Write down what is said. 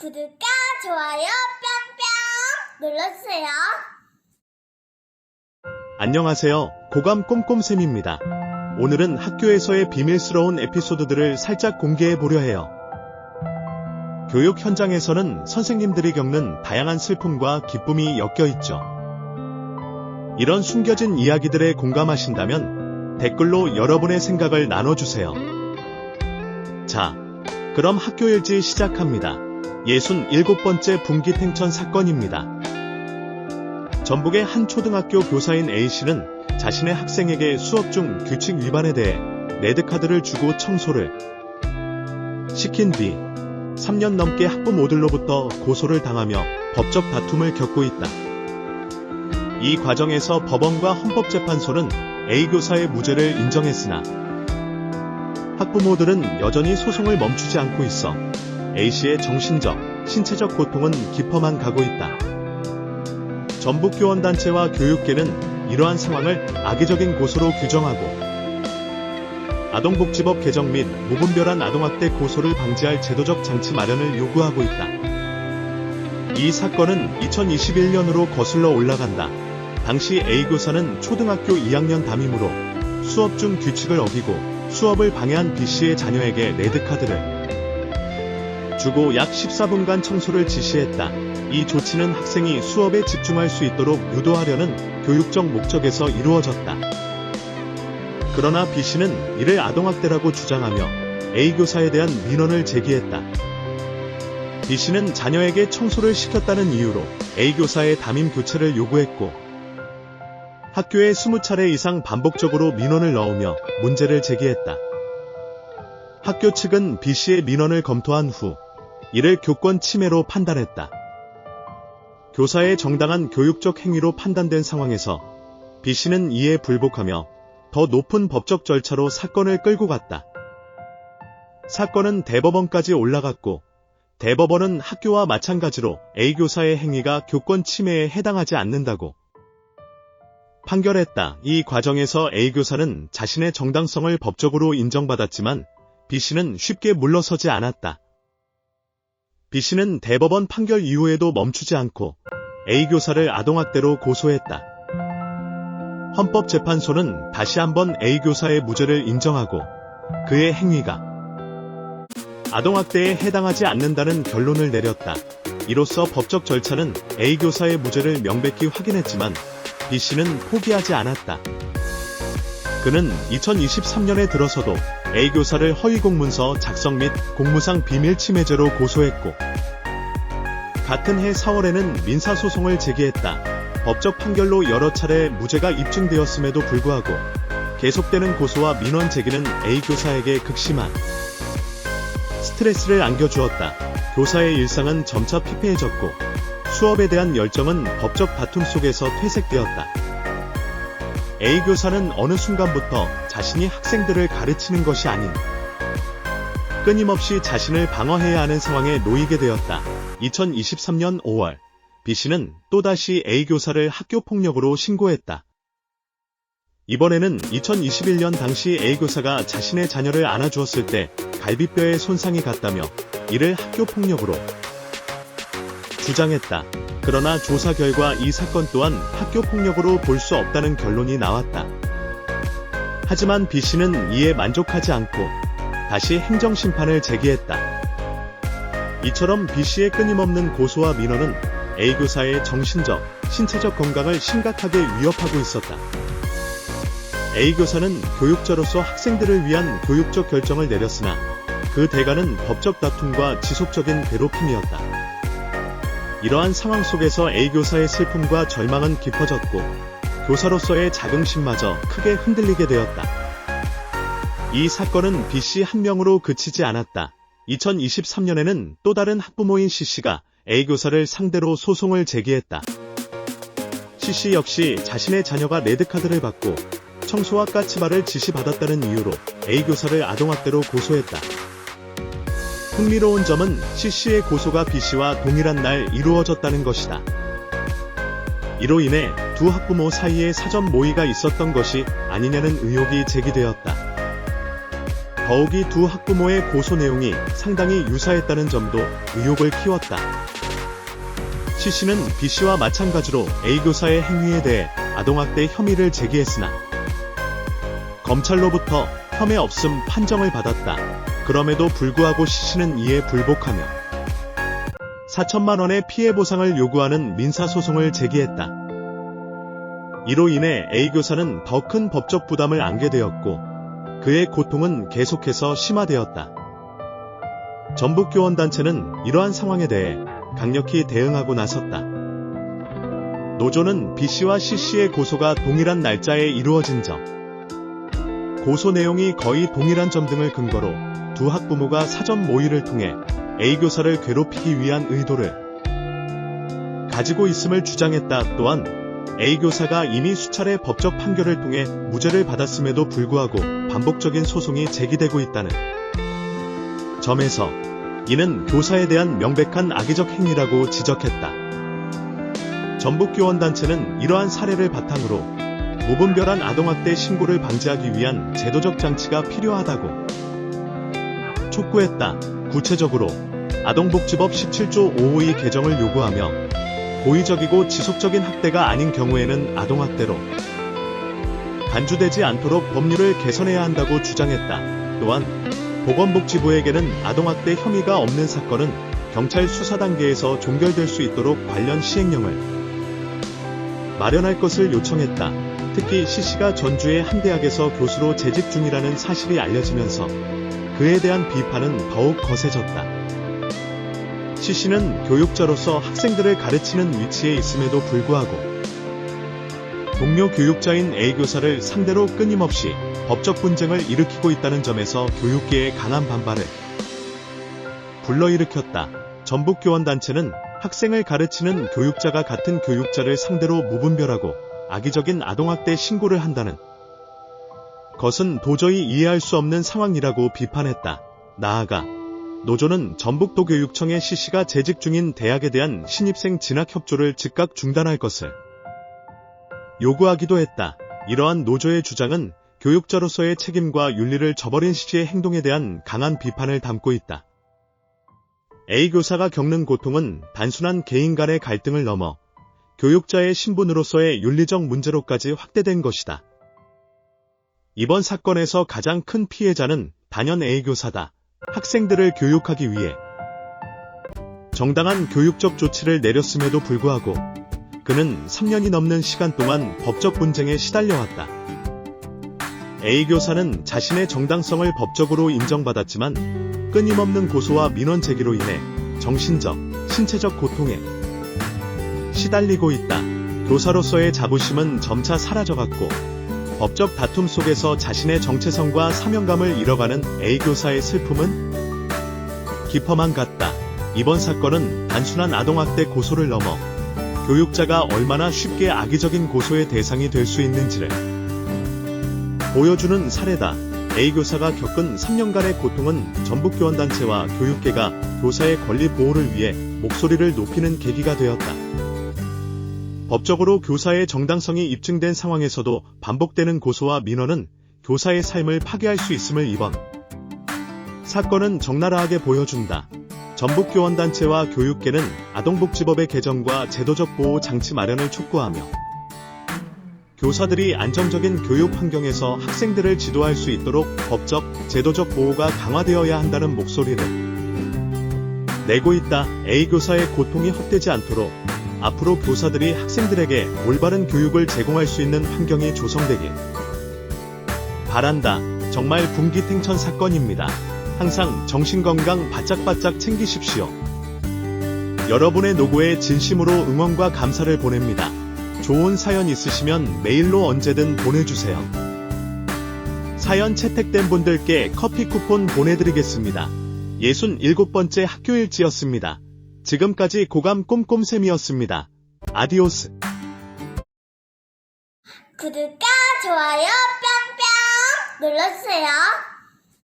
구독과 좋아요 뿅뿅 눌러주세요. 안녕하세요. 고감 꼼꼼쌤입니다. 오늘은 학교에서의 비밀스러운 에피소드들을 살짝 공개해 보려 해요. 교육 현장에서는 선생님들이 겪는 다양한 슬픔과 기쁨이 엮여 있죠. 이런 숨겨진 이야기들에 공감하신다면 댓글로 여러분의 생각을 나눠주세요. 자, 그럼 학교일지 시작합니다. 67번째 분기탱천 사건입니다. 전북의 한 초등학교 교사인 A씨는 자신의 학생에게 수업 중 규칙 위반에 대해 레드카드를 주고 청소를 시킨 뒤 3년 넘게 학부모들로부터 고소를 당하며 법적 다툼을 겪고 있다. 이 과정에서 법원과 헌법재판소는 A 교사의 무죄를 인정했으나 학부모들은 여전히 소송을 멈추지 않고 있어 A씨의 정신적, 신체적 고통은 깊어만 가고 있다. 전북교원단체와 교육계는 이러한 상황을 악의적인 고소로 규정하고 아동복지법 개정 및 무분별한 아동학대 고소를 방지할 제도적 장치 마련을 요구하고 있다. 이 사건은 2021년으로 거슬러 올라간다. 당시 A 교사는 초등학교 2학년 담임으로 수업 중 규칙을 어기고 수업을 방해한 B씨의 자녀에게 레드카드를 주고 약 14분간 청소를 지시했다. 이 조치는 학생이 수업에 집중할 수 있도록 유도하려는 교육적 목적에서 이루어졌다. 그러나 B씨는 이를 아동학대라고 주장하며 A 교사에 대한 민원을 제기했다. B씨는 자녀에게 청소를 시켰다는 이유로 A 교사의 담임 교체를 요구했고 학교에 20차례 이상 반복적으로 민원을 넣으며 문제를 제기했다. 학교 측은 B씨의 민원을 검토한 후 이를 교권 침해로 판단했다. 교사의 정당한 교육적 행위로 판단된 상황에서 B씨는 이에 불복하며 더 높은 법적 절차로 사건을 끌고 갔다. 사건은 대법원까지 올라갔고 대법원은 학교와 마찬가지로 A 교사의 행위가 교권 침해에 해당하지 않는다고 판결했다. 이 과정에서 A 교사는 자신의 정당성을 법적으로 인정받았지만 B씨는 쉽게 물러서지 않았다. B씨는 대법원 판결 이후에도 멈추지 않고 A 교사를 아동학대로 고소했다. 헌법재판소는 다시 한번 A 교사의 무죄를 인정하고 그의 행위가 아동학대에 해당하지 않는다는 결론을 내렸다. 이로써 법적 절차는 A 교사의 무죄를 명백히 확인했지만 B씨는 포기하지 않았다. 그는 2023년에 들어서도 A 교사를 허위공문서 작성 및 공무상 비밀침해죄로 고소했고 같은 해 4월에는 민사소송을 제기했다. 법적 판결로 여러 차례 무죄가 입증되었음에도 불구하고 계속되는 고소와 민원 제기는 A 교사에게 극심한 스트레스를 안겨주었다. 교사의 일상은 점차 피폐해졌고 수업에 대한 열정은 법적 다툼 속에서 퇴색되었다. A 교사는 어느 순간부터 자신이 학생들을 가르치는 것이 아닌 끊임없이 자신을 방어해야 하는 상황에 놓이게 되었다. 2023년 5월, B씨는 또다시 A 교사를 학교폭력으로 신고했다. 이번에는 2021년 당시 A 교사가 자신의 자녀를 안아주었을 때 갈비뼈에 손상이 갔다며 이를 학교폭력으로 주장했다. 그러나 조사 결과 이 사건 또한 학교폭력으로 볼 수 없다는 결론이 나왔다. 하지만 B씨는 이에 만족하지 않고 다시 행정심판을 제기했다. 이처럼 B씨의 끊임없는 고소와 민원은 A 교사의 정신적, 신체적 건강을 심각하게 위협하고 있었다. A 교사는 교육자로서 학생들을 위한 교육적 결정을 내렸으나 그 대가는 법적 다툼과 지속적인 괴롭힘이었다. 이러한 상황 속에서 A 교사의 슬픔과 절망은 깊어졌고 교사로서의 자긍심마저 크게 흔들리게 되었다. 이 사건은 B씨 한 명으로 그치지 않았다. 2023년에는 또 다른 학부모인 C씨가 A 교사를 상대로 소송을 제기했다. C씨 역시 자신의 자녀가 레드카드를 받고 청소와 까치발을 지시받았다는 이유로 A 교사를 아동학대로 고소했다. 흥미로운 점은 C씨의 고소가 B씨와 동일한 날 이루어졌다는 것이다. 이로 인해 두 학부모 사이에 사전 모의가 있었던 것이 아니냐는 의혹이 제기되었다. 더욱이 두 학부모의 고소 내용이 상당히 유사했다는 점도 의혹을 키웠다. C씨는 B씨와 마찬가지로 A교사의 행위에 대해 아동학대 혐의를 제기했으나 검찰로부터 혐의 없음 판정을 받았다. 그럼에도 불구하고 C씨는 이에 불복하며 4천만 원의 피해 보상을 요구하는 민사소송을 제기했다. 이로 인해 A교사는 더 큰 법적 부담을 안게 되었고 그의 고통은 계속해서 심화되었다. 전북교원단체는 이러한 상황에 대해 강력히 대응하고 나섰다. 노조는 B씨와 C씨의 고소가 동일한 날짜에 이루어진 점, 고소 내용이 거의 동일한 점 등을 근거로 두 학부모가 사전 모의를 통해 A교사를 괴롭히기 위한 의도를 가지고 있음을 주장했다. 또한 A교사가 이미 수차례 법적 판결을 통해 무죄를 받았음에도 불구하고 반복적인 소송이 제기되고 있다는 점에서 이는 교사에 대한 명백한 악의적 행위라고 지적했다. 전북교원단체는 이러한 사례를 바탕으로 무분별한 아동학대 신고를 방지하기 위한 제도적 장치가 필요하다고 촉구했다. 구체적으로 아동복지법 17조 552 개정을 요구하며 고의적이고 지속적인 학대가 아닌 경우에는 아동학대로 간주되지 않도록 법률을 개선해야 한다고 주장했다. 또한 보건복지부에게는 아동학대 혐의가 없는 사건은 경찰 수사 단계에서 종결될 수 있도록 관련 시행령을 마련할 것을 요청했다. 특히 C씨가 전주의 한 대학에서 교수로 재직 중이라는 사실이 알려지면서 그에 대한 비판은 더욱 거세졌다. C씨는 교육자로서 학생들을 가르치는 위치에 있음에도 불구하고 동료 교육자인 A교사를 상대로 끊임없이 법적 분쟁을 일으키고 있다는 점에서 교육계의 강한 반발을 불러일으켰다. 전북교원단체는 학생을 가르치는 교육자가 같은 교육자를 상대로 무분별하고 악의적인 아동학대 신고를 한다는 것은 도저히 이해할 수 없는 상황이라고 비판했다. 나아가 노조는 전북도교육청에 C씨가 재직 중인 대학에 대한 신입생 진학 협조를 즉각 중단할 것을 요구하기도 했다. 이러한 노조의 주장은 교육자로서의 책임과 윤리를 저버린 C씨의 행동에 대한 강한 비판을 담고 있다. A교사가 겪는 고통은 단순한 개인 간의 갈등을 넘어 교육자의 신분으로서의 윤리적 문제로까지 확대된 것이다. 이번 사건에서 가장 큰 피해자는 단연 A교사다. 학생들을 교육하기 위해 정당한 교육적 조치를 내렸음에도 불구하고 그는 3년이 넘는 시간 동안 법적 분쟁에 시달려왔다. A교사는 자신의 정당성을 법적으로 인정받았지만 끊임없는 고소와 민원 제기로 인해 정신적, 신체적 고통에 시달리고 있다. 교사로서의 자부심은 점차 사라져갔고 법적 다툼 속에서 자신의 정체성과 사명감을 잃어가는 A교사의 슬픔은 깊어만 갔다. 이번 사건은 단순한 아동학대 고소를 넘어 교육자가 얼마나 쉽게 악의적인 고소의 대상이 될 수 있는지를 보여주는 사례다. A교사가 겪은 3년간의 고통은 전북교원단체와 교육계가 교사의 권리 보호를 위해 목소리를 높이는 계기가 되었다. 법적으로 교사의 정당성이 입증된 상황에서도 반복되는 고소와 민원은 교사의 삶을 파괴할 수 있음을 이번 사건은 적나라하게 보여준다. 전북교원단체와 교육계는 아동복지법의 개정과 제도적 보호 장치 마련을 촉구하며 교사들이 안정적인 교육 환경에서 학생들을 지도할 수 있도록 법적, 제도적 보호가 강화되어야 한다는 목소리를 내고 있다. A교사의 고통이 헛되지 않도록 앞으로 교사들이 학생들에게 올바른 교육을 제공할 수 있는 환경이 조성되길 바란다. 정말 분기탱천 사건입니다. 항상 정신건강 바짝바짝 챙기십시오. 여러분의 노고에 진심으로 응원과 감사를 보냅니다. 좋은 사연 있으시면 메일로 언제든 보내주세요. 사연 채택된 분들께 커피 쿠폰 보내드리겠습니다. 67번째 학교일지였습니다. 지금까지 고감 꼼꼼쌤이었습니다. 아디오스. 구독과 좋아요 뿅뿅 눌러주세요.